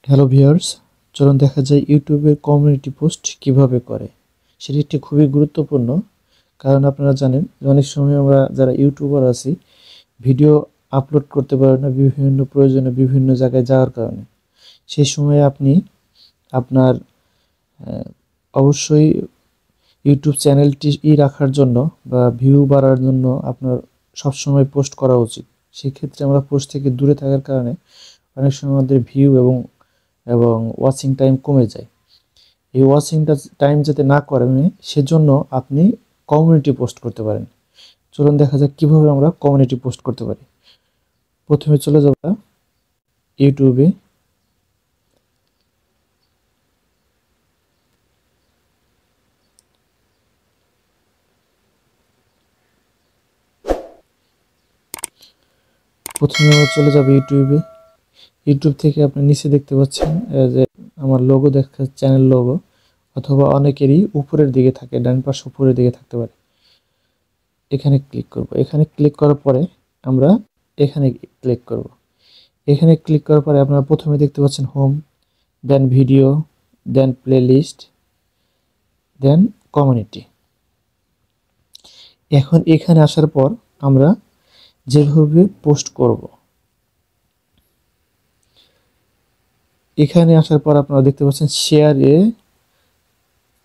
Hello viewers, চলুন দেখা যায় ইউটিউবের কমিউনিটি পোস্ট কিভাবে করে। সেটি একটি খুবই গুরুত্বপূর্ণ, কারণ আপনারা জানেন যে অনেক সময় আমরা যারা ইউটিউবার আছি ভিডিও আপলোড করতে পারি না বিভিন্ন প্রয়োজনে বিভিন্ন জায়গায় যাওয়ার কারণে। সেই সময় আপনি আপনার অবশ্যই ইউটিউব চ্যানেলটি রাখার জন্য বা ভিউ বাড়ার জন্য আপনার সবসময় পোস্ট করা উচিত। সেক্ষেত্রে আমরা পোস্ট থেকে দূরে থাকার কারণে অনেক সময় আমাদের ভিউ এবং ওয়াচিং টাইম কমে যায়। এই টাইম যাতে না কমে সেজন্য আপনি কমিউনিটি পোস্ট করতে পারেন। চলুন দেখা যাক কীভাবে আমরা কমিউনিটি পোস্ট করতে পারি। প্রথমে চলে যাব ইউটিউবে। প্রথমে আমরা চলে যাব ইউটিউব থেকে আপনি নিচে দেখতে পাচ্ছেন যে আমার লোগো দেখা, চ্যানেল লোগো, অথবা অনেকেরই উপরের দিকে থাকে, ডান পাশে উপরের দিকে থাকতে পারে। এখানে ক্লিক করব। এখানে ক্লিক করার পরে আমরা এখানে ক্লিক করব। এখানে ক্লিক করার পরে আপনারা প্রথমে দেখতে পাচ্ছেন হোম, দেন ভিডিও, দেন প্লেলিস্ট, দেন কমিউনিটি। এখন এখানে আসার পর আমরা যেভাবে পোস্ট করব, এখানে আসার পর আপনারা দেখতে পাচ্ছেন share A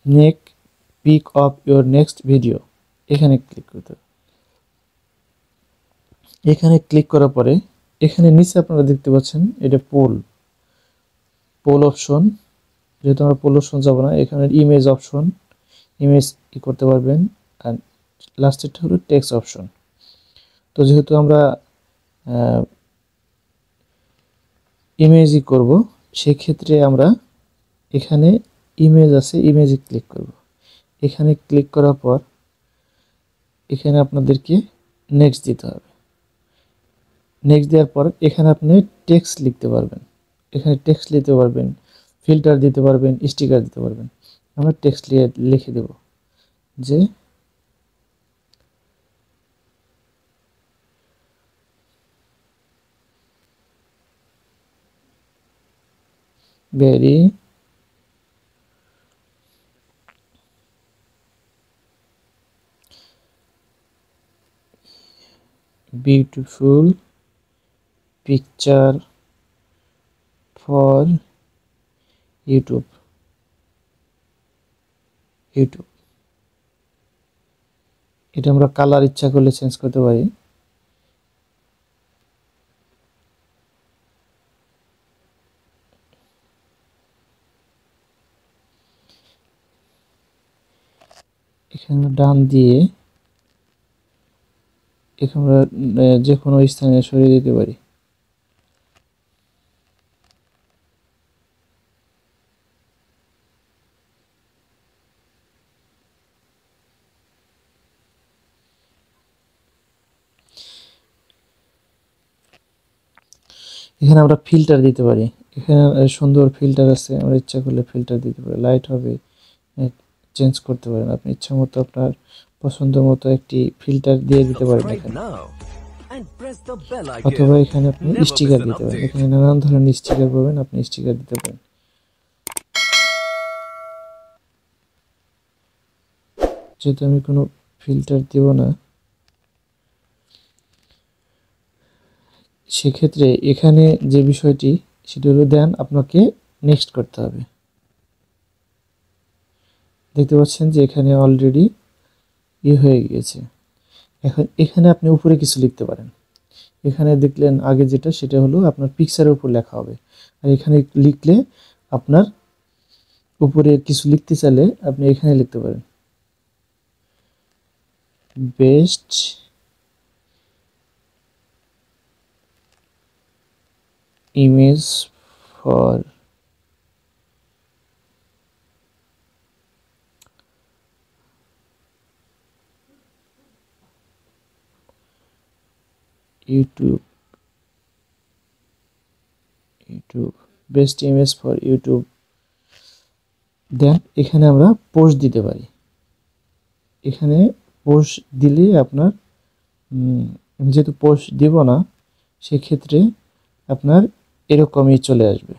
neck peak of your next video. এখানে ক্লিক করতে হবে। এখানে ক্লিক করার পরে এখানে নিচে আপনারা দেখতে পাচ্ছেন এটা পোল অপশন। যেহেতু আমরা পোল অপশন যাব না, এখানে ইমেজ অপশন, ইমেজ করতে পারবেন। আর লাস্টেরটা হলো টেক্সট অপশন। তো যেহেতু আমরা ইমেজই করব, সেক্ষেত্রে আমরা এখানে ইমেজ আছে, ইমেজে ক্লিক করব। এখানে ক্লিক করার পর এখানে আপনাদেরকে নেক্সট দিতে হবে। নেক্সট দেওয়ার পর এখানে আপনি টেক্সট লিখতে পারবেন। এখানে টেক্সট লিখতে পারবেন, ফিল্টার দিতে পারবেন, স্টিকার দিতে পারবেন। আমরা টেক্সট লিখে দেব যে very beautiful picture for YouTube. এটা আমরা কালার ইচ্ছা করলে চেঞ্জ করতে পারি। এখানে ডান দিয়ে এখানে আমরা যে কোনো স্থানে সরিয়ে দিতে পারি। এখানে আমরা ফিল্টার দিতে পারি। এখানে সুন্দর ফিল্টার আছে, আমরা ইচ্ছা করলে ফিল্টার দিতে পারি। লাইট হবে চেঞ্জ করতে পারেন আপনি ইচ্ছা মতো, আপনার পছন্দ মতো একটি ফিল্টার দিয়ে দিতে পারেন এখানে। অথবা এখানে আপনি স্টিকার দিতে পারেন। এখানে নানান ধরনের স্টিকার পাবেন, আপনি স্টিকার দিতে পারেন। যেহেতু আমি কোনো ফিল্টার দেব না, সেক্ষেত্রে এখানে যে বিষয়টি সেটা হলো দেন আপনাকে নেক্সট করতে হবে। দেখতে পাচ্ছেন যে এখানে অলরেডি হয়ে গিয়েছে। এখন এখানে আপনি উপরে কিছু লিখতে পারেন। এখানে দেখলেন আগে যেটা, সেটা হলো আপনার পিকচারের উপর লেখা হবে। আর এখানে লিখলে আপনার উপরে কিছু লিখতে চাইলে আপনি এখানে লিখতে পারেন best image for YouTube, best image for YouTube. Then এখানে আমরা পোস্ট দিতে পারি। এখানে পোস্ট দিলে আপনার যেহেতু পোস্ট দিব না, সেক্ষেত্রে আপনার এরকমই চলে আসবে।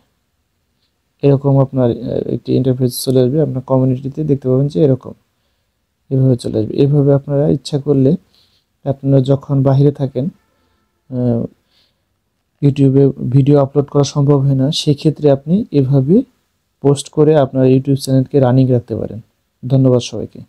এরকম আপনার একটি ইন্টারফেস চলে আসবে। আপনার কমিউনিটিতে দেখতে পাবেন যে এরকম এভাবে চলে আসবে। এভাবে আপনারা ইচ্ছা করলে আপনারা যখন বাইরে থাকেন, ইউটিউবে ভিডিও আপলোড করা সম্ভব হয় না, সেক্ষেত্রে আপনি এভাবে পোস্ট করে আপনার ইউটিউব চ্যানেলকে রানিং রাখতে পারেন। ধন্যবাদ সবাইকে।